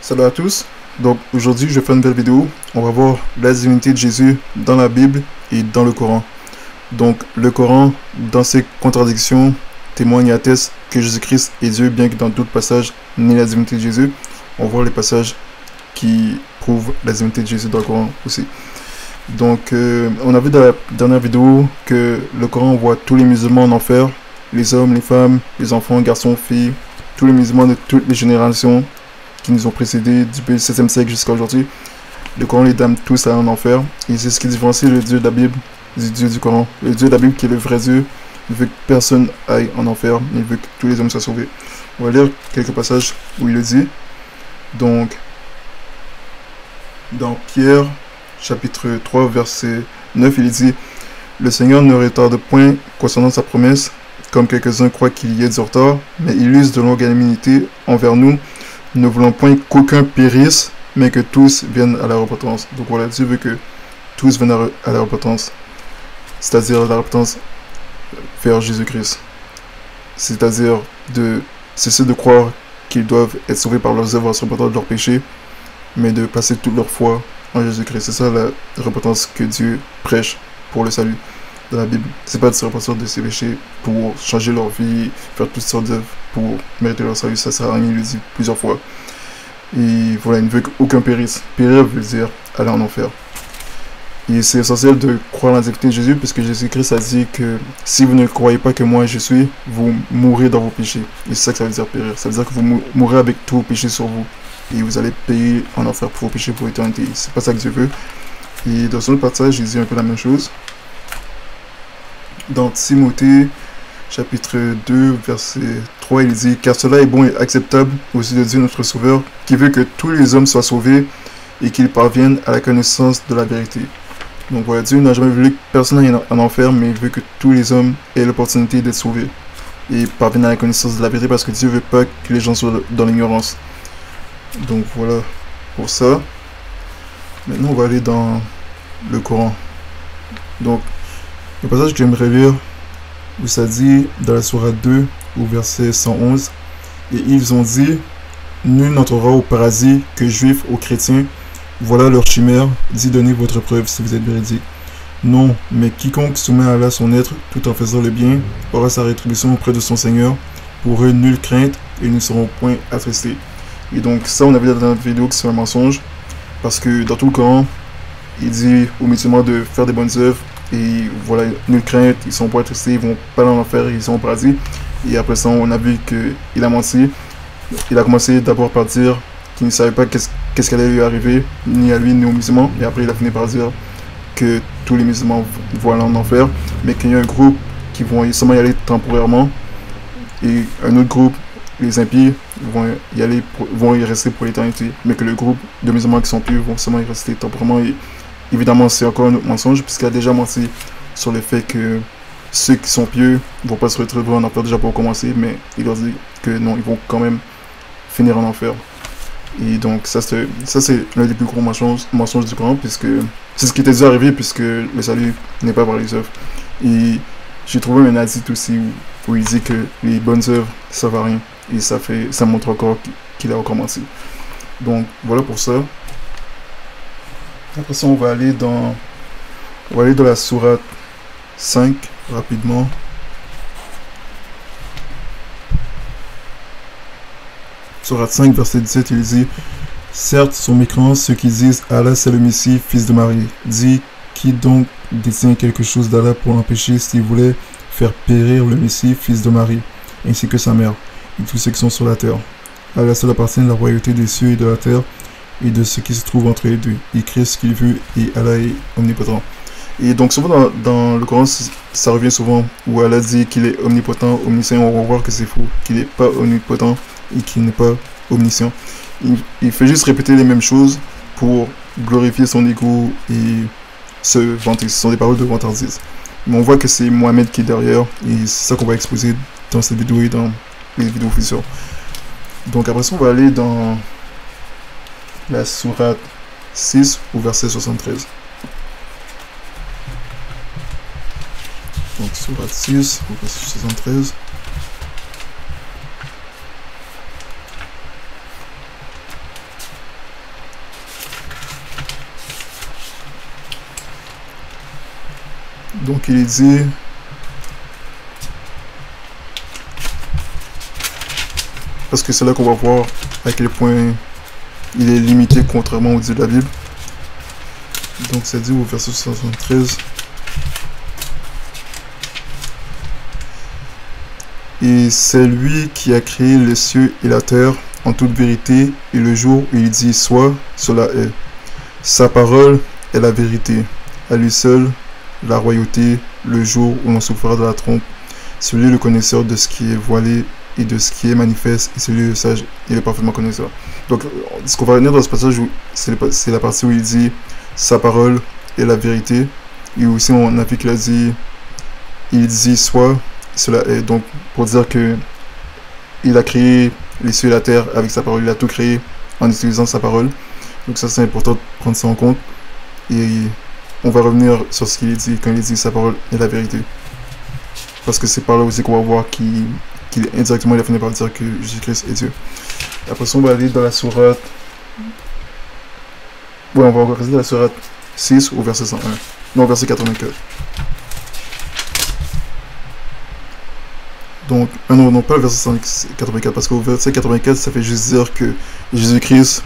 Salut à tous. Donc aujourd'hui je vais faire une nouvelle vidéo. On va voir la divinité de Jésus dans la Bible et dans le Coran. Donc le Coran, dans ses contradictions, témoigne et atteste que Jésus-Christ est Dieu, bien que dans d'autres passages nie la divinité de Jésus. On va voir les passages qui prouvent la divinité de Jésus dans le Coran aussi. Donc on a vu dans la dernière vidéo que le Coran voit tous les musulmans en enfer, les hommes, les femmes, les enfants, garçons, filles, tous les musulmans de toutes les générations qui nous ont précédés depuis le 7e siècle jusqu'à aujourd'hui. Le Coran les damne tous à un enfer. Et c'est ce qui différencie le Dieu de la Bible du Dieu du Coran. Le Dieu de la Bible qui est le vrai Dieu, il veut que personne aille en enfer, il veut que tous les hommes soient sauvés. On va lire quelques passages où il le dit. Donc, dans Pierre, chapitre 3, verset 9, il dit « Le Seigneur ne retarde point concernant sa promesse, comme quelques-uns croient qu'il y ait du retard, mais il use de longanimité envers nous, ne voulant point qu'aucun périsse, mais que tous viennent à la repentance. » Donc voilà, Dieu veut que tous viennent à la repentance, c'est-à-dire la repentance vers Jésus-Christ. C'est-à-dire de cesser de croire qu'ils doivent être sauvés par leurs œuvres en se repentant de leurs péchés, mais de passer toute leur foi en Jésus-Christ. C'est ça la repentance que Dieu prêche pour le salut dans la Bible. C'est pas de se repentir de ses péchés pour changer leur vie, faire toutes sortes d'œuvres pour mériter leur salut. Ça sert à rien, il le dit plusieurs fois. Et voilà, il ne veut qu'aucun périsse. Périr veut dire aller en enfer. Et c'est essentiel de croire en la divinité de Jésus, puisque Jésus-Christ a dit que si vous ne croyez pas que moi je suis, vous mourrez dans vos péchés. Et c'est ça que ça veut dire périr. Ça veut dire que vous mourrez avec tous vos péchés sur vous. Et vous allez payer en enfer pour vos péchés pour l'éternité. C'est pas ça que Dieu veut. Et dans son autre passage, il dit un peu la même chose. Dans Timothée, chapitre 2, verset 3, il dit « Car cela est bon et acceptable aux yeux de Dieu notre Sauveur, qui veut que tous les hommes soient sauvés et qu'ils parviennent à la connaissance de la vérité. » Donc voilà, Dieu n'a jamais voulu que personne aille en enfer, mais il veut que tous les hommes aient l'opportunité d'être sauvés et parviennent à la connaissance de la vérité, parce que Dieu ne veut pas que les gens soient dans l'ignorance. Donc voilà pour ça. Maintenant, on va aller dans le Coran. Donc, le passage que j'aimerais lire, où ça dit, dans la sourate 2, au verset 111, « Et ils ont dit, nul n'entrera au paradis que juifs ou chrétiens. Voilà leur chimère, dit donnez votre preuve si vous êtes véridique. Non, mais quiconque soumet à Allah son être, tout en faisant le bien, aura sa rétribution auprès de son Seigneur. Pour eux, nulle crainte, et ils ne seront point attristés. » Et donc ça, on a vu dans notre vidéo que c'est un mensonge, parce que dans tout le Coran, il dit aux musulmans de faire des bonnes œuvres, et voilà, nulle crainte, ils sont pas attristés, ils vont pas dans l'enfer, ils sont au paradis. Et après ça, on a vu qu'il a menti. Il a commencé d'abord par dire qu'il ne savait pas qu'est-ce qui allait lui arriver, ni à lui, ni aux musulmans. Et après, il a fini par dire que tous les musulmans vont aller en enfer, mais qu'il y a un groupe qui vont seulement y aller temporairement, et un autre groupe, les impies, vont y rester pour l'éternité, mais que le groupe de musulmans qui sont pieux vont seulement y rester temporairement. Et évidemment, c'est encore un autre mensonge, puisqu'il a déjà menti sur le fait que ceux qui sont pieux ne vont pas se retrouver en enfer déjà pour commencer, mais il leur dit que non, ils vont quand même finir en enfer. Et donc ça c'est l'un des plus gros mensonges du Coran, puisque c'est ce qui était déjà arrivé, puisque le salut n'est pas par les œuvres. Et j'ai trouvé un hadith aussi où il dit que les bonnes œuvres ça ne servent à rien, et ça montre encore qu'il a encore menti. Donc voilà pour ça. Après ça, on va aller dans la sourate 5 rapidement. Sourate 5, verset 17, il dit « Certes, sont mécrants ceux qui disent « Allah, c'est le Messie, fils de Marie. » Dit « Qui donc détient quelque chose d'Allah pour l'empêcher s'il voulait faire périr le Messie, fils de Marie, ainsi que sa mère, et tous ceux qui sont sur la terre. Allah seul appartient la royauté des cieux et de la terre, et de ce qui se trouve entre les deux. Il crée ce qu'il veut, et Allah est omnipotent. » Et donc souvent dans le Coran, ça revient souvent, où Allah dit qu'il est omnipotent, omniscient. On va voir que c'est faux, qu'il n'est pas omnipotent et qu'il n'est pas omniscient. Il fait juste répéter les mêmes choses pour glorifier son ego et se vanter. Ce sont des paroles de vantardise. Mais on voit que c'est Mohamed qui est derrière, et c'est ça qu'on va exposer dans cette vidéo et dans les vidéos futures. Donc après ça, on va aller dans la sourate 6 au verset 73. Donc sourate 6 au verset 73. Donc il dit, parce que c'est là qu'on va voir à quel point il est limité contrairement au Dieu de la Bible. Donc ça dit au verset 73. Et c'est lui qui a créé les cieux et la terre en toute vérité, et le jour où il dit soit, cela est. Sa parole est la vérité. À lui seul, la royauté, le jour où l'on souffrira de la trompe. Celui le connaisseur de ce qui est voilé et de ce qui est manifeste, et celui le sage, il est parfaitement connaisseur. Donc, ce qu'on va retenir dans ce passage, c'est la partie où il dit sa parole est la vérité. Et aussi, on a vu qu'il a dit, il dit soit, cela est. Donc, pour dire que il a créé les cieux et la terre avec sa parole, il a tout créé en utilisant sa parole. Donc ça, c'est important de prendre ça en compte. Et on va revenir sur ce qu'il dit quand il dit sa parole est la vérité. Parce que c'est par là aussi qu'on va voir qu'il indirectement il a fini par dire que Jésus-Christ est Dieu. Après ça, on va aller dans la sourate. Ouais, on va rester dans la sourate 6 au verset 101. Non, verset 84. Donc, non, pas le verset 84, parce qu'au verset 84, ça fait juste dire que Jésus-Christ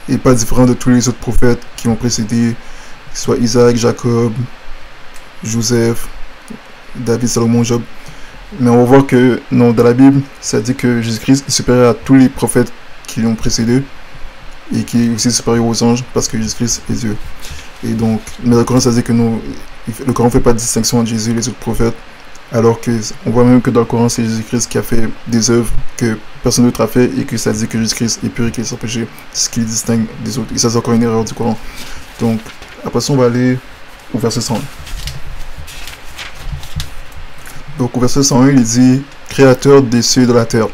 n'est pas différent de tous les autres prophètes qui ont précédé, que ce soit Isaac, Jacob, Joseph, David, Salomon, Job. Mais on va voir que, non, dans la Bible, ça dit que Jésus-Christ est supérieur à tous les prophètes qui l'ont précédé, et qui est aussi supérieur aux anges, parce que Jésus-Christ est Dieu. Et donc, mais le Coran, ça dit que non, le Coran ne fait pas de distinction entre Jésus et les autres prophètes. Alors que on voit même que dans le Coran, c'est Jésus-Christ qui a fait des œuvres que personne d'autre a fait, et que ça dit que Jésus-Christ est pur et qu'il est sans péché, ce qui le distingue des autres. Et ça, c'est encore une erreur du Coran. Donc, après ça, on va aller au verset 101. Donc, au verset 101, il dit « Créateur des cieux et de la terre,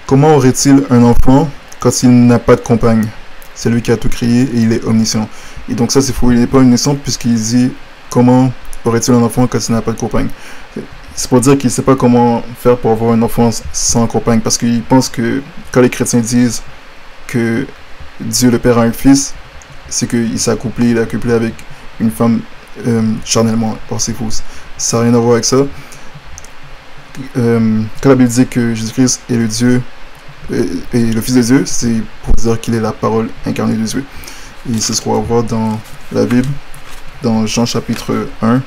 comment aurait-il un enfant quand il n'a pas de compagne? C'est lui qui a tout créé et il est omniscient. » Et donc ça, c'est faux. Il n'est pas omniscient puisqu'il dit « Comment aurait-il un enfant quand il n'a pas de compagne ?» C'est pour dire qu'il ne sait pas comment faire pour avoir un enfant sans compagne, parce qu'il pense que quand les chrétiens disent que Dieu le Père a un fils, c'est qu'il s'est accouplé, il est accouplé avec une femme charnellement. Or c'est faux. Ça n'a rien à voir avec ça. Quand la Bible dit que Jésus-Christ est le Dieu et le Fils de Dieu, c'est pour dire qu'il est la parole incarnée de Dieu. Et c'est ce qu'on va voir dans la Bible, dans Jean chapitre 1.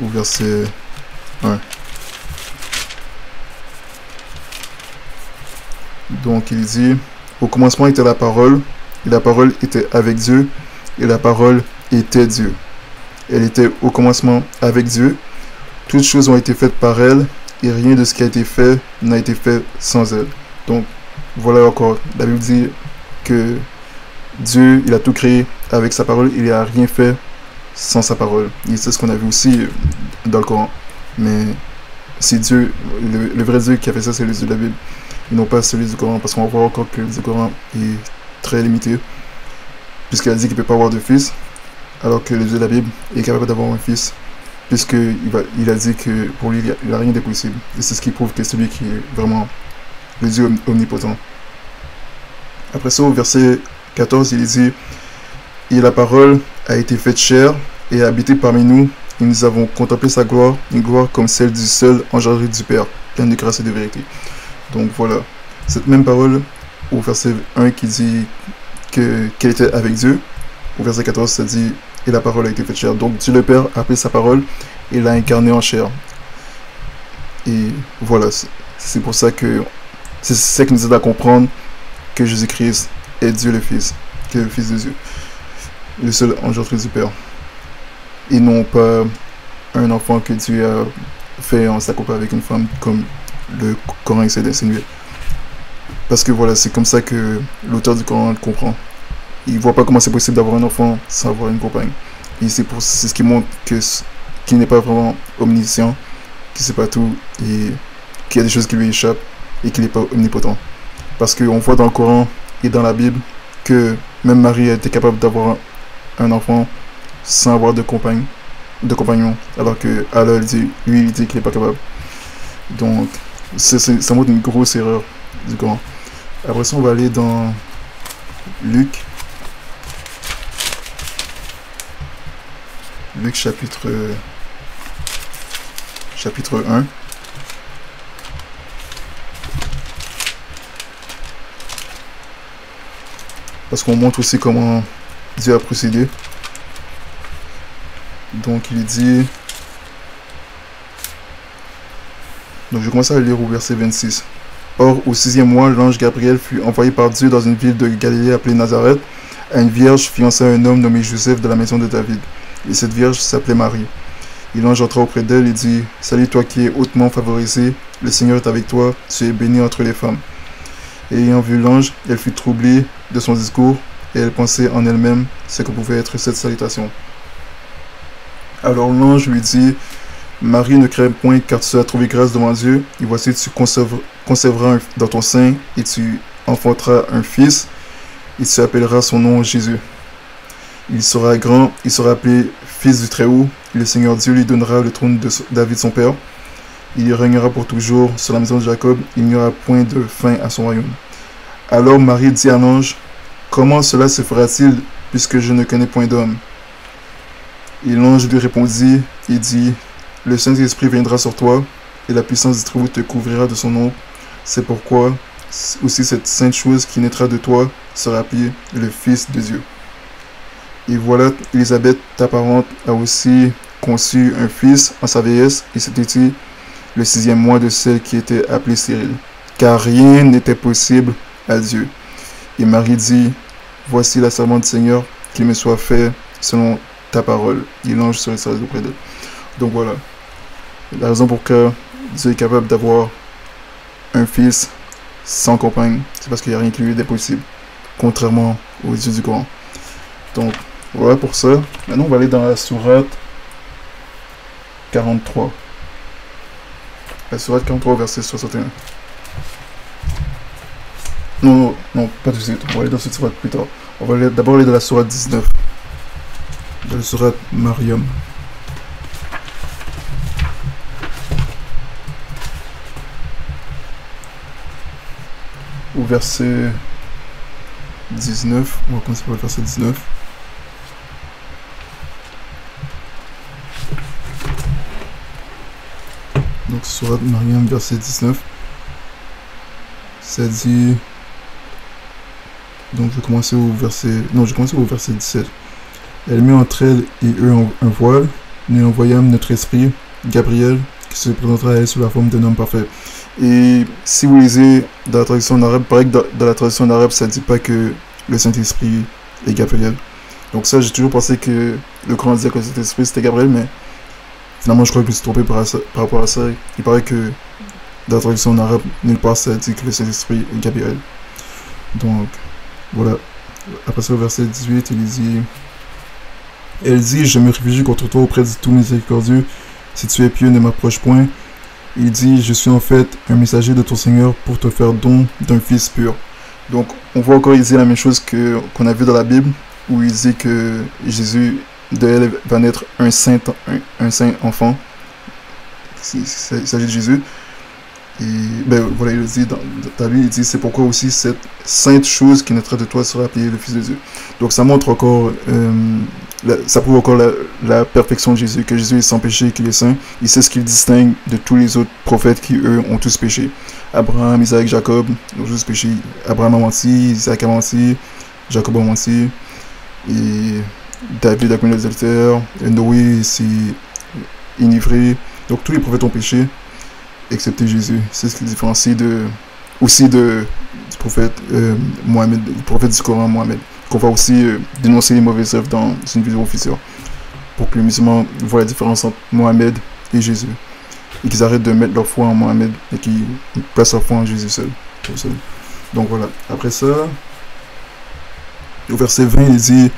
Au verset 1. Donc il dit, au commencement était la parole, et la parole était avec Dieu, et la parole était Dieu. Elle était au commencement avec Dieu. Toutes choses ont été faites par elle, et rien de ce qui a été fait n'a été fait sans elle. Donc voilà encore, la Bible dit que Dieu, il a tout créé avec sa parole, il n'a rien fait sans sa parole. Et c'est ce qu'on a vu aussi dans le Coran. Mais c'est Dieu, le vrai Dieu qui a fait ça, c'est le Dieu de la Bible, et non pas celui du Coran, parce qu'on va voir encore que le Dieu du Coran est très limité, puisqu'il a dit qu'il ne peut pas avoir de fils, alors que le Dieu de la Bible est capable d'avoir un fils, puisqu'il a dit que pour lui, il n'y a rien d'impossible. Et c'est ce qui prouve que c'est lui qui est vraiment le Dieu omnipotent. Après ça, au verset 14, il dit « Et la parole a été faite chair et a habité parmi nous, et nous avons contemplé sa gloire, une gloire comme celle du seul engendré du Père, pleine de grâce et de vérité. » Donc voilà, cette même parole au verset 1 qui dit qu'elle était avec Dieu, au verset 14 ça dit « Et la parole a été faite chair ». Donc Dieu le Père a pris sa parole et l'a incarnée en chair. Et voilà, c'est pour ça que c'est ça qui nous aide à comprendre que Jésus-Christ est Dieu le Fils, qui est le Fils de Dieu, le seul engendré du Père, et non pas un enfant que Dieu a fait en s'accouplant avec une femme, comme le Coran essaie d'insinuer. Parce que voilà, c'est comme ça que l'auteur du Coran le comprend. Il voit pas comment c'est possible d'avoir un enfant sans avoir une compagne. Et c'est ce qui montre qu'il n'est pas vraiment omniscient, qu'il sait pas tout, et qu'il y a des choses qui lui échappent, et qu'il n'est pas omnipotent. Parce qu'on voit dans le Coran et dans la Bible que même Marie a été capable d'avoir un enfant sans avoir de compagnon, alors que Allah lui il dit qu'il n'est pas capable. Donc ça montre une grosse erreur du Coran. Après ça, on va aller dans Luc Luc chapitre 1. Parce qu'on montre aussi comment Dieu a procédé. Donc il dit... Donc je commence à lire au verset 26. Or, au 6e mois, l'ange Gabriel fut envoyé par Dieu dans une ville de Galilée appelée Nazareth, à une vierge fiancée à un homme nommé Joseph de la maison de David. Et cette vierge s'appelait Marie. Et l'ange entra auprès d'elle et dit, « Salut toi qui es hautement favorisée, le Seigneur est avec toi, tu es bénie entre les femmes. » Et ayant vu l'ange, elle fut troublée de son discours, et elle pensait en elle-même ce que pouvait être cette salutation. Alors l'ange lui dit, « Marie, ne crains point, car tu as trouvé grâce devant Dieu, et voici tu conserveras dans ton sein, et tu enfanteras un fils, et tu appelleras son nom Jésus. Il sera grand, il sera appelé Fils du Très-Haut, et le Seigneur Dieu lui donnera le trône de David son père. Il y régnera pour toujours sur la maison de Jacob, il n'y aura point de fin à son royaume. » Alors Marie dit à l'ange, « Comment cela se fera-t-il, puisque je ne connais point d'homme ?» Et l'ange lui répondit et dit, « Le Saint-Esprit viendra sur toi, et la puissance du Très-Haut te couvrira de son ombre. C'est pourquoi aussi cette sainte chose qui naîtra de toi sera appelée le Fils de Dieu. Et voilà, Élisabeth, ta parente, a aussi conçu un fils en sa vieillesse, et c'était le 6e mois de celle qui était appelée stérile, car rien n'était possible à Dieu. Et Marie dit, voici la servante du Seigneur, qu'il me soit fait selon ta parole. Et l'ange se retira auprès d'elle. Donc voilà, la raison pour laquelle Dieu est capable d'avoir un fils sans compagne, c'est parce qu'il n'y a rien qui lui est possible, contrairement au Dieu du Coran. Donc voilà pour ça. Maintenant on va aller dans la sourate 43. La sourate 43, verset 61. Non, pas tout de suite. On va aller dans cette sourate plus tard. On va d'abord aller dans la sourate 19. Dans la sourate Mariam. Au verset 19. On va commencer par le verset 19. Donc, sourate Mariam, verset 19. Ça dit... Donc, je vais commencer au verset 17. Elle mit entre elle et eux un voile. Nous envoyâmes notre esprit, Gabriel, qui se présentera à elle sous la forme d'un homme parfait. Et si vous lisez dans la traduction en arabe, pareil que dans la traduction en arabe, ça ne dit pas que le Saint-Esprit est Gabriel. Donc ça, j'ai toujours pensé que le Coran disait que le Saint-Esprit c'était Gabriel, mais finalement, je crois que je me suis trompé par rapport à ça. Il paraît que dans la traduction en arabe, nulle part ça dit que le Saint-Esprit est Gabriel. Donc, voilà. Après ça, au verset 18, elle dit, je me réfugie contre toi auprès du tout miséricordieux. Si tu es pieux, ne m'approche point. Il dit, je suis en fait un messager de ton Seigneur pour te faire don d'un fils pur. Donc, on voit encore ici la même chose qu'on a vu dans la Bible, où il dit que Jésus, de elle, va naître un saint enfant. Il s'agit de Jésus. Et ben voilà, il dit dans lui, il dit, c'est pourquoi aussi cette sainte chose qui naîtra de toi sera appelée le Fils de Dieu. Donc, ça montre encore... ça prouve encore la perfection de Jésus, que Jésus est sans péché, qu'il est saint. Il sait ce qu'il distingue de tous les autres prophètes qui, eux, ont tous péché. Abraham, Isaac, Jacob ont tous péché. Abraham a menti, Isaac a menti, Jacob a menti, et David a commis l'adultère, Noé s'est enivré. Donc tous les prophètes ont péché, excepté Jésus. C'est ce qui le différencie du prophète Mohammed, du prophète du Coran Mohammed. Qu'on va aussi dénoncer les mauvaises œuvres dans une vidéo officielle pour que les musulmans voient la différence entre Mohammed et Jésus et qu'ils arrêtent de mettre leur foi en Mohammed et qu'ils placent leur foi en Jésus seul. Donc voilà, après ça au verset 20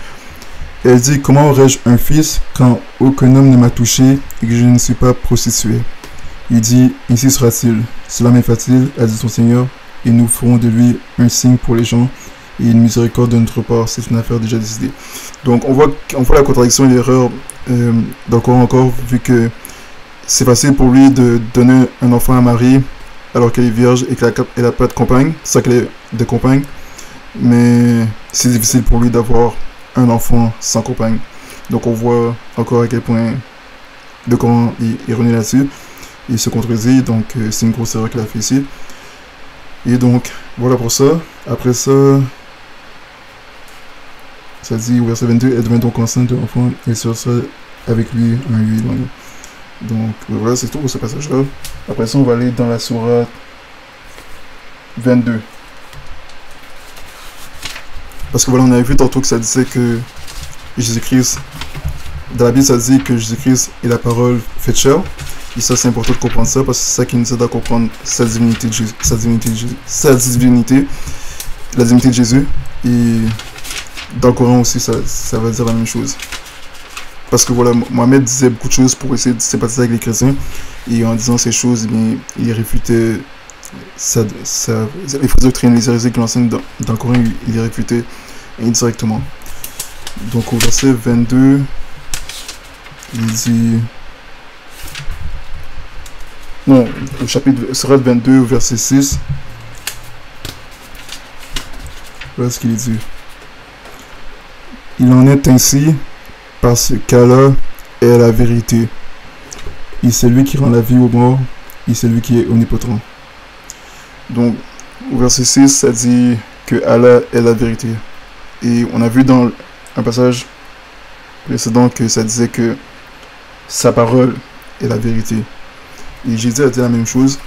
elle dit comment aurais-je un fils quand aucun homme ne m'a touché et que je ne suis pas prostituée. Il dit ainsi sera-t-il, cela m'est-il, a dit ton Seigneur, et nous ferons de lui un signe pour les gens et une miséricorde de notre part, c'est une affaire déjà décidée. Donc on voit la contradiction et l'erreur dans le Coran encore, vu que c'est facile pour lui de donner un enfant à Marie alors qu'elle est vierge et qu'elle n'a pas de compagne, c'est ça qu'elle est de compagne, mais c'est difficile pour lui d'avoir un enfant sans compagne. Donc on voit encore à quel point le Coran est erroné là-dessus. Il se contredit, donc c'est une grosse erreur qu'il a fait ici. Et donc, voilà pour ça. Après ça, ça dit au verset 22, elle devint donc enceinte de l'enfant et sortira avec lui un huile. Donc voilà, c'est tout pour ce passage-là. Après ça, on va aller dans la sourate 22. Parce que voilà, on avait vu tantôt que ça disait que Jésus-Christ, dans la Bible, ça dit que Jésus-Christ est la parole faite chair. Et ça, c'est important de comprendre ça, parce que c'est ça qui nous aide à comprendre sa divinité, la divinité de Jésus. Et dans le Coran aussi, ça va dire la même chose. Parce que voilà, Mohamed disait beaucoup de choses pour essayer de sympathiser avec les chrétiens. Et en disant ces choses, eh bien, il réfutait les fausses doctrines, les hérésies qu'il enseigne dans le Coran, il les réfutait indirectement. Donc au verset 22, il dit... Non, au chapitre Surat 22, au verset 6. Voilà ce qu'il dit. Il en est ainsi parce qu'Allah est la vérité. Et c'est lui qui rend la vie aux morts. Et c'est lui qui est omnipotent. Donc, au verset 6, ça dit que Allah est la vérité. Et on a vu dans un passage précédent que ça disait que sa parole est la vérité. Et Jésus a dit la même chose.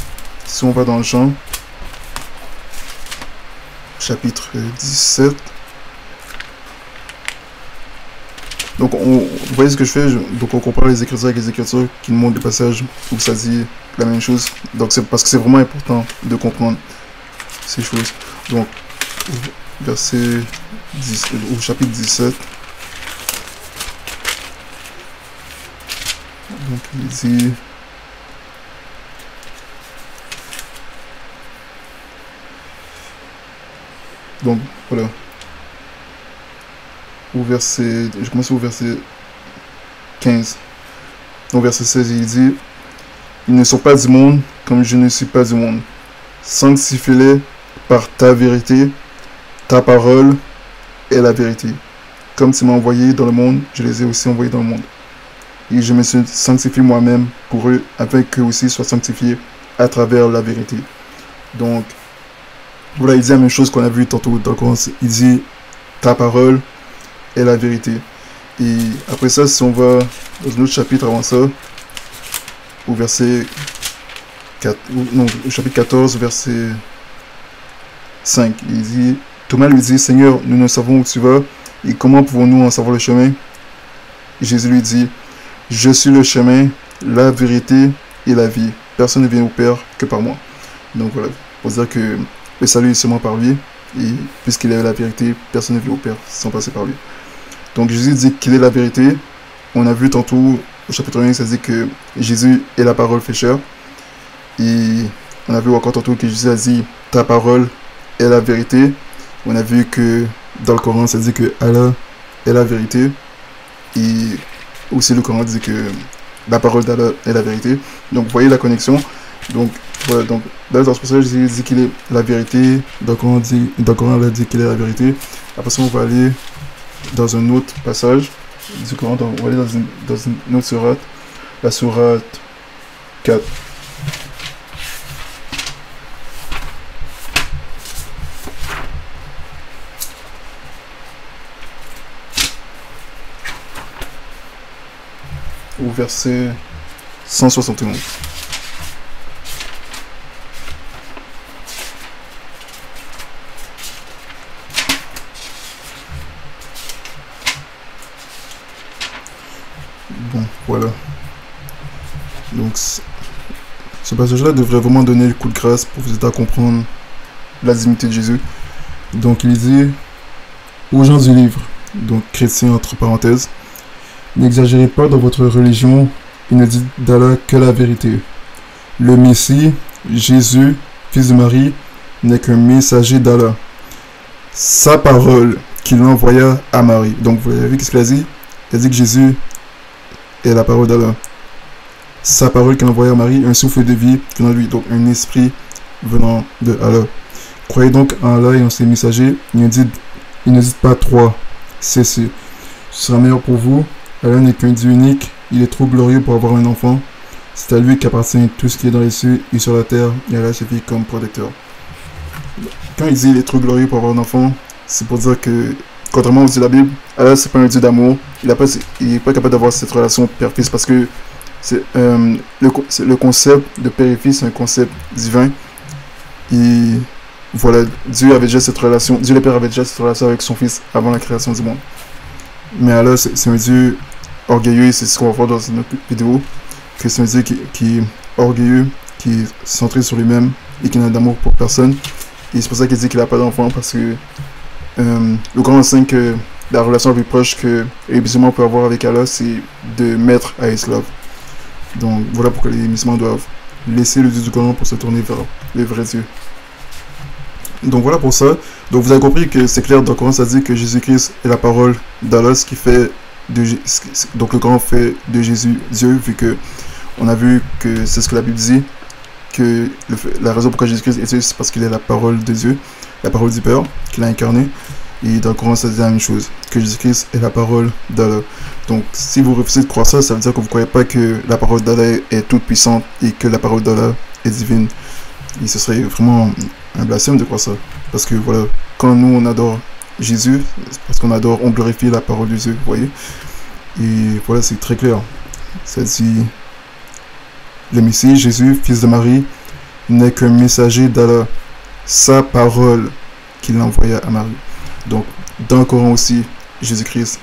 Si on va dans le champ, chapitre 17. Donc, vous voyez ce que je fais? Donc, on compare les Écritures avec les Écritures qui nous montrent des passages où ça dit la même chose. Donc, c'est parce que c'est vraiment important de comprendre ces choses. Donc, verset 10, au chapitre 17. Donc, il dit... Donc, voilà. Je commence au verset 15. Au verset 16, il dit: ils ne sont pas du monde, comme je ne suis pas du monde. Sanctifie-les par ta vérité, ta parole est la vérité. Comme tu m'as envoyé dans le monde, je les ai aussi envoyés dans le monde. Et je me suis sanctifié moi-même pour eux, afin qu'eux aussi soient sanctifiés à travers la vérité. Donc, voilà, il dit la même chose qu'on a vu tantôt dans le Coran. Il dit ta parole est la vérité. Et après ça, si on va dans un autre chapitre avant ça, au verset 4, non, au chapitre 14, verset 5, il dit, Thomas lui dit, Seigneur, nous ne savons où tu vas, et comment pouvons-nous en savoir le chemin? Et Jésus lui dit, je suis le chemin, la vérité et la vie. Personne ne vient au Père que par moi. Donc voilà, pour dire que le salut est seulement par lui, et puisqu'il est la vérité, personne ne vient au Père sans passer par lui. Donc Jésus dit qu'il est la vérité. On a vu tantôt au chapitre 1, ça dit que Jésus est la parole fait chair. Et on a vu encore tantôt que Jésus a dit ta parole est la vérité. On a vu que dans le Coran, ça dit que Allah est la vérité. Et aussi le Coran dit que la parole d'Allah est la vérité. Donc vous voyez la connexion. Donc voilà, donc dans ce passage, Jésus dit qu'il est la vérité. Dans le Coran, Allah dit qu'il est la vérité. Après ça, on va aller dans un autre passage du Coran, on va aller dans une autre sourate, la sourate 4. Au verset 171. Bon, voilà. Donc, ce passage-là devrait vraiment donner le coup de grâce pour vous aider à comprendre la divinité de Jésus. Donc, il dit aux gens du livre, donc chrétiens entre parenthèses, n'exagérez pas dans votre religion et ne dites d'Allah que la vérité. Le Messie, Jésus, fils de Marie, n'est qu'un messager d'Allah. Sa parole qu'il envoya à Marie. Donc, vous avez vu qu'est-ce qu'il a dit? Il a dit que Jésus est la parole d'Allah. Sa parole qu'il envoya à Marie, un souffle de vie venant de lui, donc un esprit venant de Allah. Croyez donc en Allah et en ses messagers. Il ne dit pas 3, cessez. Ce sera meilleur pour vous. Allah n'est qu'un Dieu unique, il est trop glorieux pour avoir un enfant. C'est à lui qu'appartient tout ce qui est dans les cieux et sur la terre, et Allah suffit comme protecteur. Quand il dit il est trop glorieux pour avoir un enfant, c'est pour dire que, contrairement aux dieux de la Bible, Allah c'est pas un Dieu d'amour, il est pas capable d'avoir cette relation père-fils parce que le concept de père et fils, c'est un concept divin. Et voilà, Dieu le Père avait déjà cette relation avec son fils avant la création du monde. Mais Allah, c'est un Dieu orgueilleux, c'est ce qu'on va voir dans une autre vidéo, que c'est un Dieu qui est orgueilleux, qui est centré sur lui-même et qui n'a d'amour pour personne. Et c'est pour ça qu'il dit qu'il n'a pas d'enfant, parce que le Coran enseigne que la relation la plus proche que les musulmans peuvent avoir avec Allah, c'est de mettre à Islam. Donc voilà pourquoi les musulmans doivent laisser le Dieu du Coran pour se tourner vers le vrai Dieu. Donc voilà pour ça. Donc vous avez compris que c'est clair, dans le Coran ça dit que Jésus-Christ est la parole d'Allah, ce qui fait donc le Coran fait de Jésus Dieu, vu que on a vu que c'est ce que la Bible dit, que la raison pourquoi Jésus-Christ est Dieu, c'est parce qu'il est la parole de Dieu, la parole du Père, qu'il a incarné. Et dans le Coran, ça dit la même chose, que Jésus-Christ est la parole d'Allah. Donc, si vous refusez de croire ça, ça veut dire que vous ne croyez pas que la parole d'Allah est toute puissante et que la parole d'Allah est divine. Et ce serait vraiment un blasphème de croire ça. Parce que voilà, quand nous on adore Jésus, c'est parce qu'on adore, on glorifie la parole de Dieu, vous voyez. Et voilà, c'est très clair. Ça dit, le Messie, Jésus, fils de Marie, n'est qu'un messager d'Allah, sa parole qu'il envoya à Marie. Donc, dans le Coran aussi, Jésus-Christ,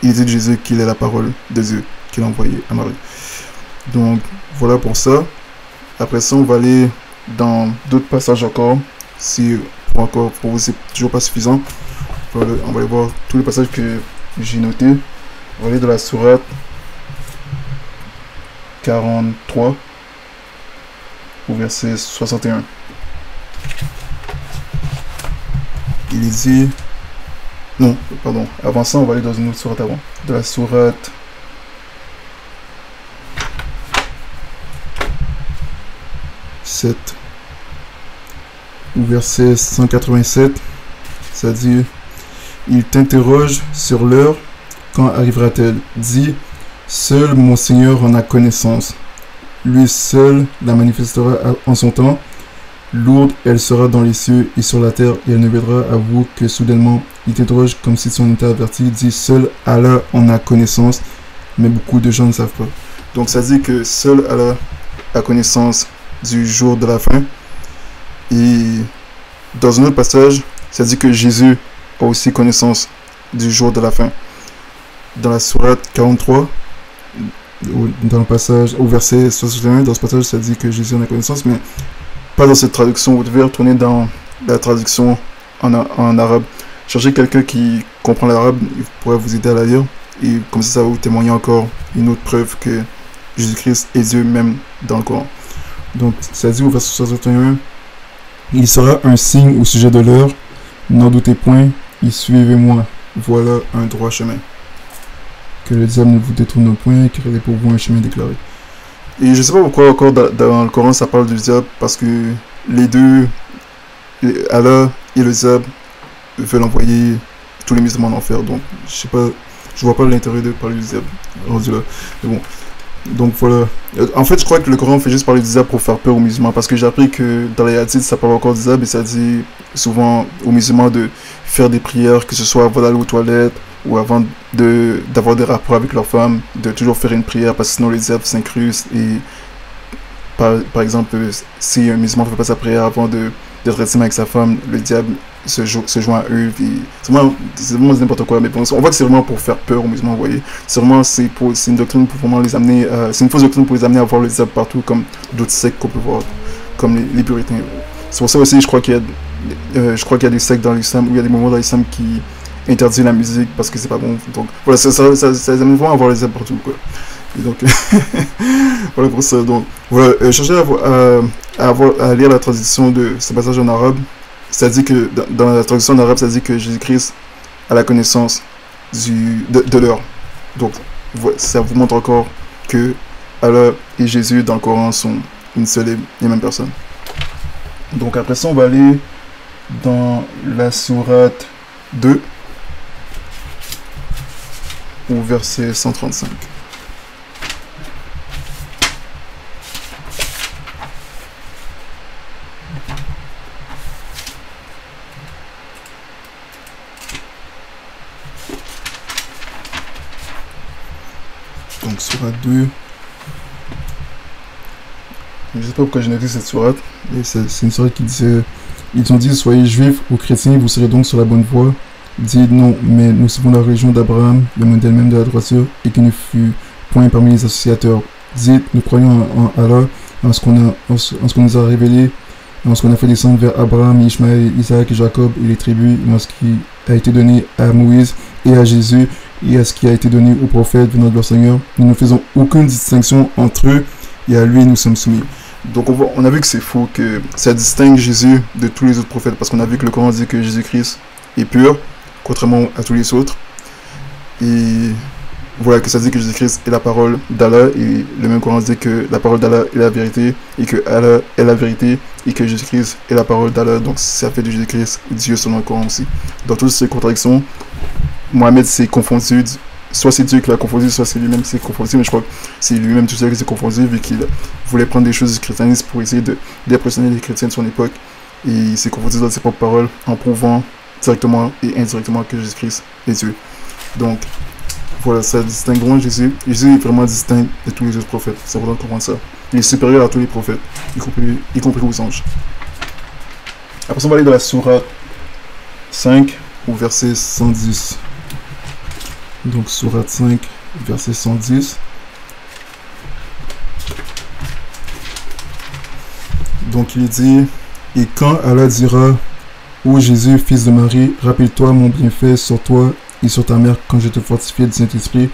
il dit de Jésus qu'il est la parole de Dieu qu'il a envoyé à Marie. Donc, voilà pour ça. Après ça, on va aller dans d'autres passages encore. Si pour vous, c'est toujours pas suffisant, on va aller voir tous les passages que j'ai notés. On va aller dans la sourate 43 au verset 61. Il dit... Non, pardon. Avant ça, on va aller dans une autre sourate avant. De la sourate... au verset 187, ça dit: il t'interroge sur l'heure, quand arrivera-t-elle? Dis: seul mon Seigneur en a connaissance. Lui seul la manifestera en son temps. Lourde, elle sera dans les cieux et sur la terre, et elle ne viendra à vous que soudainement. Il t'interroge comme si on était averti. Dit: seul Allah en a connaissance, mais beaucoup de gens ne savent pas. Donc ça dit que seul Allah a connaissance du jour de la fin. Et dans un autre passage, ça dit que Jésus a aussi connaissance du jour de la fin. Dans la sourate 43, dans le passage, au verset 61, dans ce passage, ça dit que Jésus en a connaissance, mais pas dans cette traduction. Vous devez retourner dans la traduction en arabe. Cherchez quelqu'un qui comprend l'arabe, il pourrait vous aider à la lire. Et comme ça va vous témoigner encore une autre preuve que Jésus-Christ est Dieu même dans le Coran. Donc, ça dit au verset 61, il sera un signe au sujet de l'heure, n'en doutez point, et suivez-moi, voilà un droit chemin. Que le diable ne vous détourne point, qu'il y ait pour vous un chemin déclaré. Et je ne sais pas pourquoi encore dans le Coran ça parle du diable, parce que les deux, Allah et le diable, veulent envoyer tous les musulmans en enfer. Donc, je sais pas, je vois pas l'intérêt de parler du diable rendu là. Mais bon. Donc voilà. En fait, je crois que le Coran fait juste parler du diable pour faire peur aux musulmans. Parce que j'ai appris que dans les hadiths, ça parle encore du diable. Et ça dit souvent aux musulmans de faire des prières, que ce soit avant d'aller aux toilettes ou avant d'avoir des rapports avec leur femme, de toujours faire une prière parce que sinon le diable s'incruste. Et par exemple, si un musulman ne fait pas sa prière avant d'être intime avec sa femme, le diable se joint à eux. C'est vraiment n'importe quoi. Mais bon, on voit que c'est vraiment pour faire peur aux musulmans, vous voyez. C'est une doctrine pour vraiment les amener, c'est une fausse doctrine pour les amener à voir le diable partout, comme d'autres sectes qu'on peut voir, comme les puritains. C'est pour ça aussi, je crois qu'il y a des sectes dans l'islam, où il y a des moments dans l'islam qui interdisent la musique parce que c'est pas bon. Donc voilà, ça les amène vraiment à voir le diable partout, quoi. Et donc, voilà pour ça. Donc, voilà, cherchez à lire la traduction de ce passage en arabe. Ça dit que, dans la traduction en arabe, ça dit que Jésus-Christ a la connaissance de l'heure. Donc, ça vous montre encore que Allah et Jésus dans le Coran sont une seule et même personne. Donc, après ça, on va aller dans la sourate 2. au verset 135. Donc, sourate 2. Je ne sais pas pourquoi j'ai noté cette sourate. C'est une sourate qui disait: ils ont dit, soyez juifs ou chrétiens, vous serez donc sur la bonne voie. Dites non, mais nous suivons la religion d'Abraham, le modèle même de la droiture, et qui ne fut point parmi les associateurs. Dites, nous croyons en Allah, en ce qu'on nous a révélé, en ce qu'on a fait descendre vers Abraham, Ishmaël, Isaac et Jacob et les tribus, et en ce qui a été donné à Moïse et à Jésus, et à ce qui a été donné aux prophètes venant de leur Seigneur. Nous ne faisons aucune distinction entre eux, et à lui nous sommes soumis. Donc on a vu que c'est faux, que ça distingue Jésus de tous les autres prophètes, parce qu'on a vu que le Coran dit que Jésus-Christ est pur, contrairement à tous les autres. Et voilà, que ça dit que Jésus-Christ est la parole d'Allah, et le même Coran dit que la parole d'Allah est la vérité, et que Allah est la vérité, et que Jésus-Christ est la parole d'Allah. Donc ça fait de Jésus-Christ Dieu selon le Coran aussi. Dans toutes ces contradictions, Mohamed s'est confondu. Soit c'est Dieu qui l'a confondu, soit c'est lui-même qui s'est confondu, mais je crois que c'est lui-même tout seul qui s'est confondu, vu qu'il voulait prendre des choses du christianisme pour essayer d'impressionner les chrétiens de son époque. Et il s'est confondu dans ses propres paroles en prouvant directement et indirectement que Jésus-Christ est Dieu. Donc, voilà, ça distingue vraiment Jésus. Jésus est vraiment distinct de tous les autres prophètes. C'est important de comprendre ça. Il est supérieur à tous les prophètes, y compris aux anges. Après, on va aller dans la sourate 5 au verset 110. Donc, sourate 5, verset 110. Donc, il dit: et quand Allah dira: ô Jésus, fils de Marie, rappelle-toi mon bienfait sur toi et sur ta mère quand je te fortifiais du Saint-Esprit.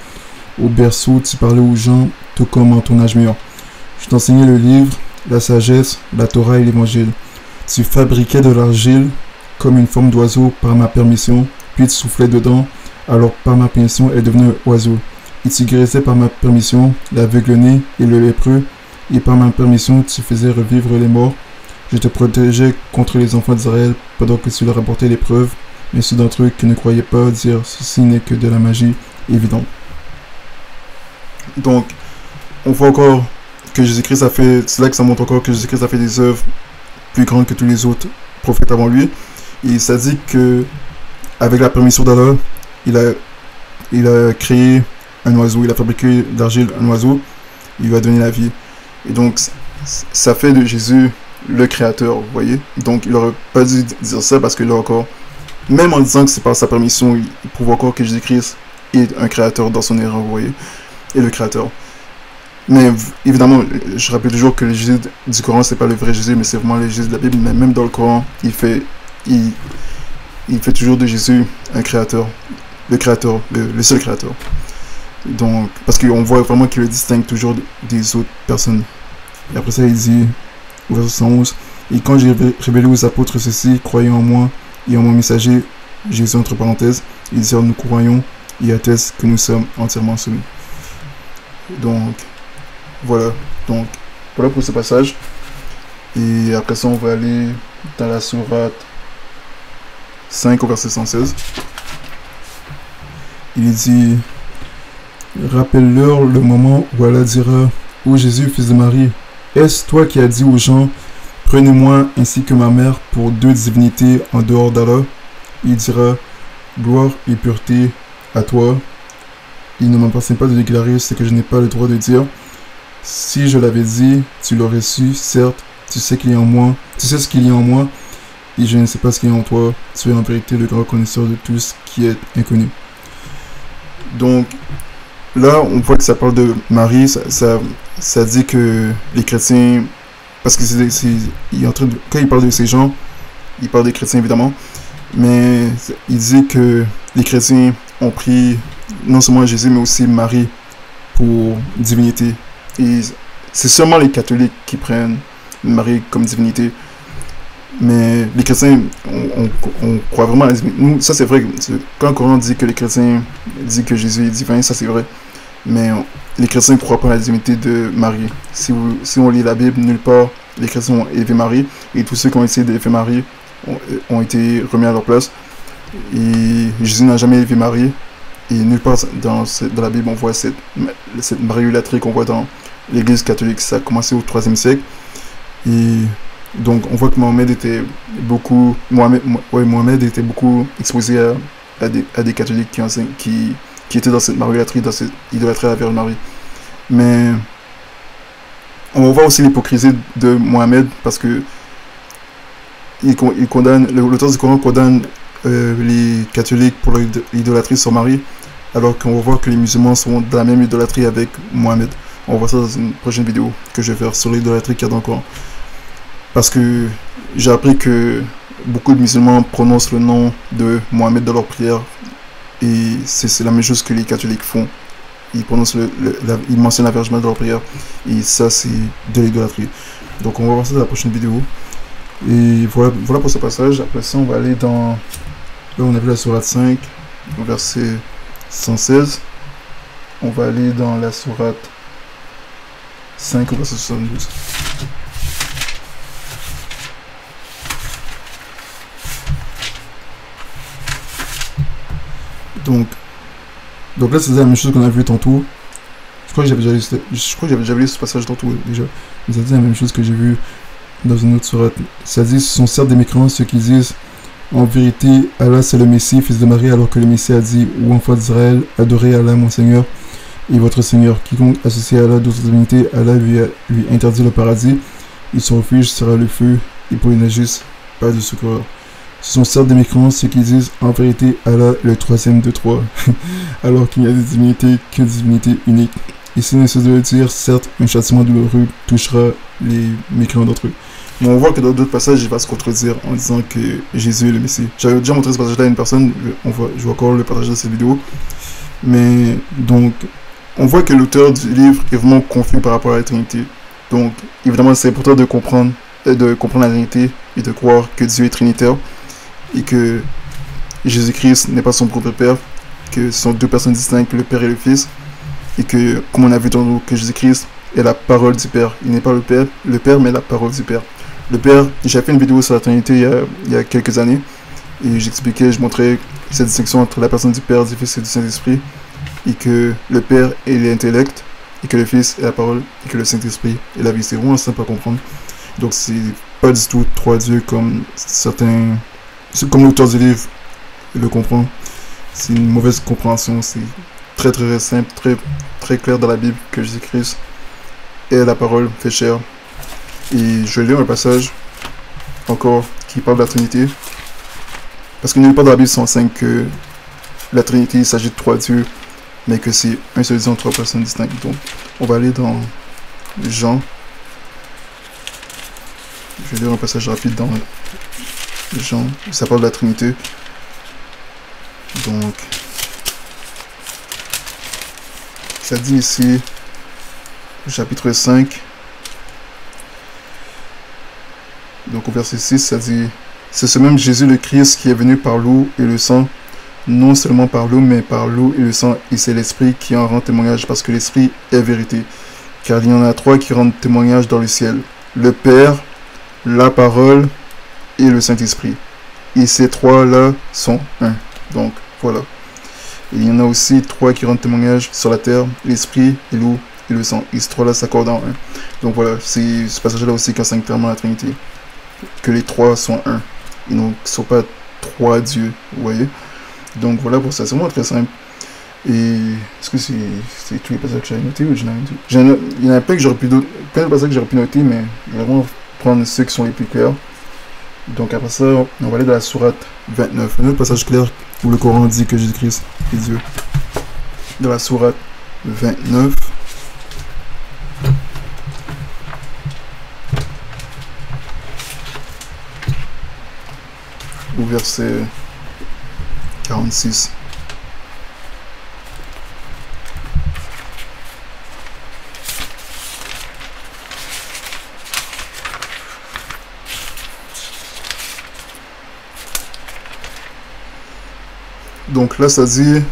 Au berceau, tu parlais aux gens, tout comme en ton âge mûr. Je t'enseignais le livre, la sagesse, la Torah et l'évangile. Tu fabriquais de l'argile comme une forme d'oiseau par ma permission, puis tu soufflais dedans. Alors par ma permission, elle devenait un oiseau. Et tu guérissais par ma permission l'aveugle-né et le lépreux. Et par ma permission, tu faisais revivre les morts. Je te protégeais contre les enfants d'Israël pendant que tu leur apportais l'épreuve. Mais ceux d'entre eux qui ne croyaient pas dirent: ceci n'est que de la magie évidente. Donc, on voit encore que Jésus-Christ a fait, c'est là que ça montre encore que Jésus-Christ a fait des œuvres plus grandes que tous les autres prophètes avant lui. Et ça dit que, avec la permission d'Allah, il a créé un oiseau, il a fabriqué d'argile un oiseau, il lui a donné la vie. Et donc, ça fait de Jésus le créateur, vous voyez. Donc, il n'aurait pas dû dire ça, parce que là encore, même en disant que c'est par sa permission, il prouve encore que Jésus-Christ est un créateur dans son erreur, vous voyez, et le créateur. Mais évidemment, je rappelle toujours que le Jésus du Coran, c'est pas le vrai Jésus, mais c'est vraiment le Jésus de la Bible. Mais même dans le Coran, il fait toujours de Jésus un créateur. Le créateur, le seul créateur. Donc, parce qu'on voit vraiment qu'il le distingue toujours des autres personnes. Et après ça, il dit, au verset 111, et quand j'ai révélé aux apôtres ceci, croyez en moi et en mon messager, Jésus entre parenthèses, ils dirent: nous croyons et attestent que nous sommes entièrement soumis. Donc, voilà. Donc, voilà pour ce passage. Et après ça, on va aller dans la sourate 5 au verset 116. Il dit: rappelle-leur le moment où Allah dira: ô Jésus, fils de Marie, est-ce toi qui as dit aux gens: prenez-moi ainsi que ma mère pour deux divinités en dehors d'Allah? Il dira: gloire et pureté à toi. Il ne m'appartient pas de déclarer ce que je n'ai pas le droit de dire. Si je l'avais dit, tu l'aurais su, certes, tu sais qu'il y a en moi, tu sais ce qu'il y a en moi, et je ne sais pas ce qu'il y a en toi. Tu es en vérité le grand connaisseur de tout ce qui est inconnu. Donc, là, on voit que ça parle de Marie, ça dit que les chrétiens, parce que quand il parle de ces gens, il parle des chrétiens évidemment, mais il dit que les chrétiens ont pris non seulement Jésus, mais aussi Marie pour divinité. Et c'est seulement les catholiques qui prennent Marie comme divinité. Mais les chrétiens, on croit vraiment à la divinité. Nous, ça c'est vrai, quand le Coran dit que les chrétiens disent que Jésus est divin, ça c'est vrai. Mais les chrétiens ne croient pas à la divinité de Marie. Si on lit la Bible, nulle part les chrétiens ont élevé Marie. Et tous ceux qui ont essayé d'élever Marie ont été remis à leur place. Et Jésus n'a jamais élevé Marie. Et nulle part dans la Bible on voit cette mariolâtrie qu'on voit dans l'église catholique. Ça a commencé au IIIe siècle. Et donc on voit que Mohamed était beaucoup exposé à des catholiques qui étaient dans cette mariolâtrie, dans cette idolâtrie à la Vierge Marie. Mais on voit aussi l'hypocrisie de Mohamed, parce que l'auteur du Coran condamne les catholiques pour l'idolâtrie sur Marie, alors qu'on va voir que les musulmans sont dans la même idolâtrie avec Mohamed. On va voir ça dans une prochaine vidéo que je vais faire sur l'idolâtrie qu'il y a dans le Coran. Parce que j'ai appris que beaucoup de musulmans prononcent le nom de Mohamed dans leur prière, et c'est la même chose que les catholiques font. Ils prononcent ils mentionnent la Vierge Marie dans leur prière, et ça c'est de l'idolâtrie. Donc on va voir ça dans la prochaine vidéo. Et voilà pour ce passage. Après ça on va aller dans, là on a vu la sourate 5 au verset 116. On va aller dans la sourate 5 au verset 72. Donc là c'est la même chose qu'on a vu tantôt. Je crois que j'avais déjà lu ce passage tantôt déjà. Mais ça dit la même chose que j'ai vu dans une autre sourate. Ça dit: ce sont certes des mécréants ceux qui disent en vérité Allah c'est le Messie, fils de Marie, alors que le Messie a dit: ô enfants d'Israël, adorez Allah mon Seigneur et votre Seigneur. Quiconque associe à Allah d'autres divinités, Allah lui interdit le paradis, et son refuge sera le feu, et pour les najis, pas de secours. Ce sont certes des mécréants ceux qui disent en vérité Allah le troisième de trois, alors qu'il n'y a des divinités que des divinités uniques. Et s'il ne se doit dire, certes, un châtiment douloureux touchera les mécréants d'entre eux. Mais on voit que dans d'autres passages, il va se contredire en disant que Jésus est le Messie. J'avais déjà montré ce passage-là à une personne, je vais encore le partager dans cette vidéo. Mais donc, on voit que l'auteur du livre est vraiment confus par rapport à la Trinité. Donc, évidemment, c'est important de comprendre la Trinité et de croire que Dieu est trinitaire et que Jésus-Christ n'est pas son propre Père, que ce sont deux personnes distinctes, le Père et le Fils, et que, comme on a vu tantôt, que Jésus-Christ est la parole du Père. Il n'est pas le Père, mais la parole du Père. Le Père, j'ai fait une vidéo sur la Trinité il y a quelques années, et je montrais cette distinction entre la personne du Père, du Fils et du Saint-Esprit, et que le Père est l'intellect, et que le Fils est la parole, et que le Saint-Esprit est la vie. C'est vraiment simple à comprendre. Donc c'est pas du tout trois dieux comme comme l'auteur du livre le comprend. C'est une mauvaise compréhension. C'est très simple, très clair dans la Bible que Jésus-Christ est la parole fait chair. Et je vais lire un passage encore qui parle de la Trinité, parce que nulle part dans la Bible s'enseigne que la Trinité, il s'agit de trois dieux, mais que c'est un seul Dieu en trois personnes distinctes. Donc on va aller dans Jean. Je vais lire un passage rapide dans Jean, ça parle de la Trinité. Donc ça dit ici, chapitre 5, donc au verset 6, ça dit: c'est ce même Jésus le Christ qui est venu par l'eau et le sang, non seulement par l'eau, mais par l'eau et le sang, et c'est l'Esprit qui en rend témoignage, parce que l'Esprit est vérité. Car il y en a trois qui rendent témoignage dans le ciel: le Père, la parole et le Saint-Esprit. Et ces trois-là sont un. Donc voilà. Et il y en a aussi trois qui rendent témoignage sur la terre: l'Esprit, et l'eau et le sang. Et ces trois-là s'accordent en un. Donc voilà, c'est ce passage-là aussi qui enseigne clairement la Trinité, que les trois sont un. Ils ne sont pas trois dieux, vous voyez. Donc voilà pour ça, c'est vraiment très simple. Et est-ce que c'est tous les passages que j'avais notés ou il y en a plein de passages que j'aurais pu noter, mais je vais vraiment prendre ceux qui sont les plus clairs. Donc après ça, on va aller dans la sourate 29. Un autre passage clair où le Coran dit que Jésus-Christ est Dieu. Dans la sourate 29. Au verset 46. Donc là, ça dit,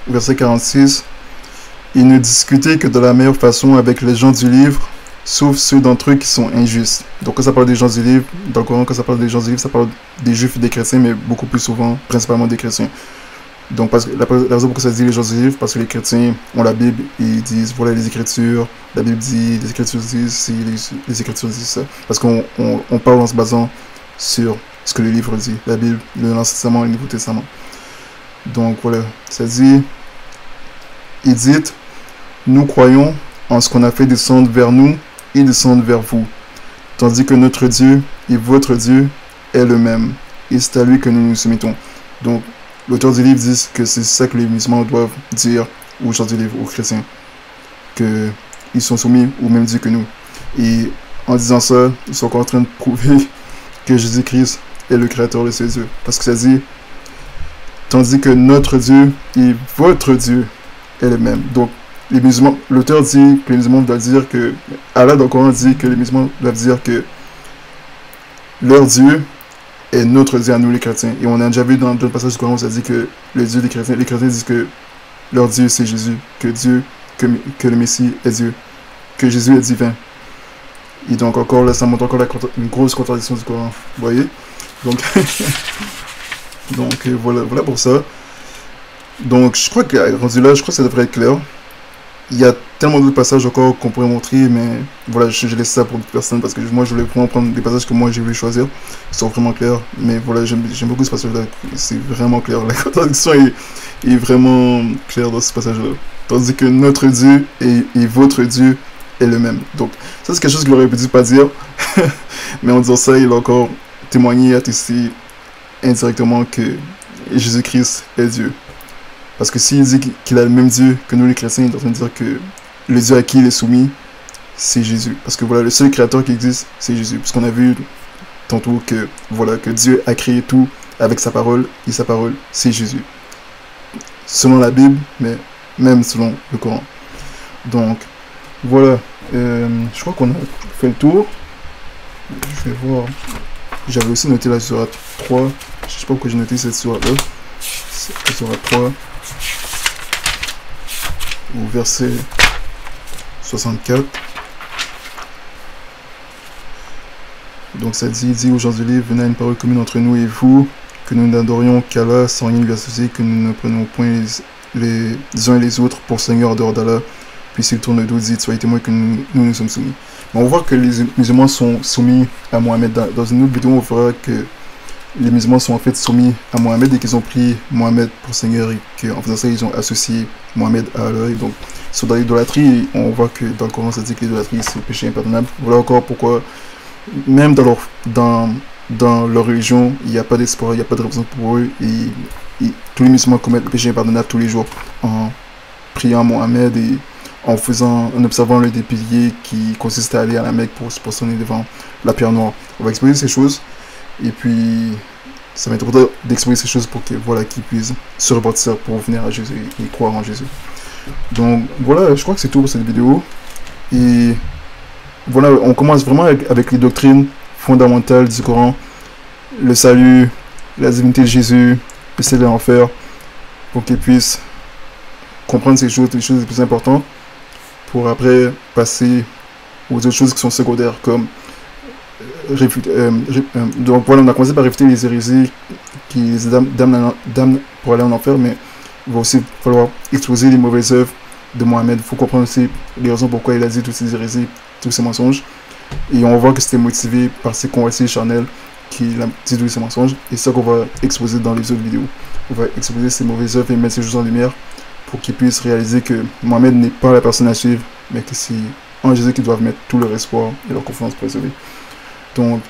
verset 46, « Ils ne discutaient que de la meilleure façon avec les gens du livre, sauf ceux d'entre eux qui sont injustes. » Donc quand ça parle des gens du livre, dans le Coran, quand ça parle des gens du livre, ça parle des juifs et des chrétiens, mais beaucoup plus souvent, principalement des chrétiens. Donc, parce que la raison pour laquelle ça dit les jours du livre, parce que les chrétiens ont la Bible et ils disent, voilà les Écritures, la Bible dit, les Écritures disent ci, les Écritures disent ça. Parce qu'on parle en se basant sur ce que le livre dit, la Bible, le Ancien Testament et le Nouveau Testament. Donc, voilà, ça dit, il dit, nous croyons en ce qu'on a fait descendre vers nous et descendre vers vous, tandis que notre Dieu et votre Dieu est le même, et c'est à lui que nous nous soumettons. Donc, l'auteur du livre dit que c'est ça que les musulmans doivent dire aux gens du livre, aux chrétiens, qu'ils sont soumis au même Dieu que nous. Et en disant ça, ils sont encore en train de prouver que Jésus-Christ est le créateur de ces dieux. Parce que ça dit, tandis que notre Dieu et votre Dieu est le même. Donc, les musulmans, l'auteur dit que les musulmans doivent dire que, Allah dans le Coran dit que les musulmans doivent dire que leur Dieu est notre Dieu à nous les chrétiens. Et on a déjà vu dans d'autres passages du Coran où ça dit que le Dieu des chrétiens, les chrétiens disent que leur Dieu c'est Jésus, que le Messie est Dieu, que Jésus est divin. Et donc encore là, ça montre encore une grosse contradiction du Coran. Vous voyez? Donc, voilà pour ça. Donc je crois que rendu là, je crois que ça devrait être clair. Il y a tellement d'autres passages encore qu'on pourrait montrer, mais voilà, je laisse ça pour d'autres personnes parce que moi je voulais vraiment prendre des passages que moi j'ai voulu choisir, qui sont vraiment clairs. Mais voilà, j'aime beaucoup ce passage-là, c'est vraiment clair. La contradiction est vraiment claire dans ce passage-là. Tandis que notre Dieu et votre Dieu est le même. Donc, ça c'est quelque chose qu'il aurait pu pas dire, mais en disant ça, il a encore témoigné, attesté indirectement que Jésus-Christ est Dieu. Parce que s'il dit qu'il a le même Dieu que nous les chrétiens, il est en train de dire que le Dieu à qui il est soumis, c'est Jésus. Parce que voilà, le seul créateur qui existe, c'est Jésus. Parce qu'on a vu tantôt que, voilà, que Dieu a créé tout avec sa parole, et sa parole, c'est Jésus. Selon la Bible, mais même selon le Coran. Donc, voilà. Je crois qu'on a fait le tour. Je vais voir. J'avais aussi noté la sourate 3. Je sais pas pourquoi j'ai noté cette sourate-là. La sourate 3. Au verset 64. Donc ça dit aux gens du livre, venez à une parole commune entre nous et vous, que nous n'adorions qu'Allah sans rien lui associer, que nous ne prenions point les uns et les autres pour Seigneur en dehors d'Allah. Puis s'il tourne le dos, dit, soyez témoins que nous sommes soumis. Mais on voit que les musulmans sont soumis à Mohammed. Dans une autre vidéo, on verra que les musulmans sont en fait soumis à Mohammed et qu'ils ont pris Mohammed pour Seigneur et qu'en faisant ça, ils ont associé Mohammed à Allah. Et donc, sur dans l'idolâtrie, on voit que dans le Coran, ça dit que l'idolâtrie, c'est le péché impardonnable. Voilà encore pourquoi, même dans leur religion, il n'y a pas d'espoir, il n'y a pas de raison pour eux. Et tous les musulmans commettent le péché impardonnable tous les jours en priant Mohammed et en observant le des piliers qui consiste à aller à la Mecque pour se positionner devant la pierre noire. On va exposer ces choses. Et puis, ça va être important d'exposer ces choses pour qu'ils puissent se repentir pour venir à Jésus et croire en Jésus. Donc, voilà, je crois que c'est tout pour cette vidéo. Et voilà, on commence vraiment avec les doctrines fondamentales du Coran. Le salut, la divinité de Jésus, le ciel et l'enfer, pour qu'ils puissent comprendre ces choses, les choses les plus importantes, pour après passer aux autres choses qui sont secondaires, comme donc voilà, on a commencé par réfuter les hérésies qui les damnent pour aller en enfer, mais il va aussi falloir exposer les mauvaises œuvres de Mohammed. Il faut comprendre aussi les raisons pourquoi il a dit toutes ces hérésies, tous ces mensonges. Et on voit que c'était motivé par ses convertis charnels qu'il a dit tous ces mensonges. Et c'est ça qu'on va exposer dans les autres vidéos. On va exposer ces mauvaises œuvres et mettre ces choses en lumière pour qu'ils puissent réaliser que Mohammed n'est pas la personne à suivre, mais que c'est en Jésus qu'ils doivent mettre tout leur espoir et leur confiance pour les sauver. Donc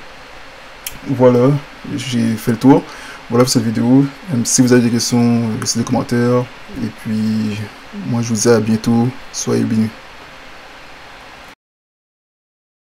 voilà, j'ai fait le tour. Voilà pour cette vidéo. Si vous avez des questions, laissez des commentaires. Et puis moi je vous dis à bientôt. Soyez bénis.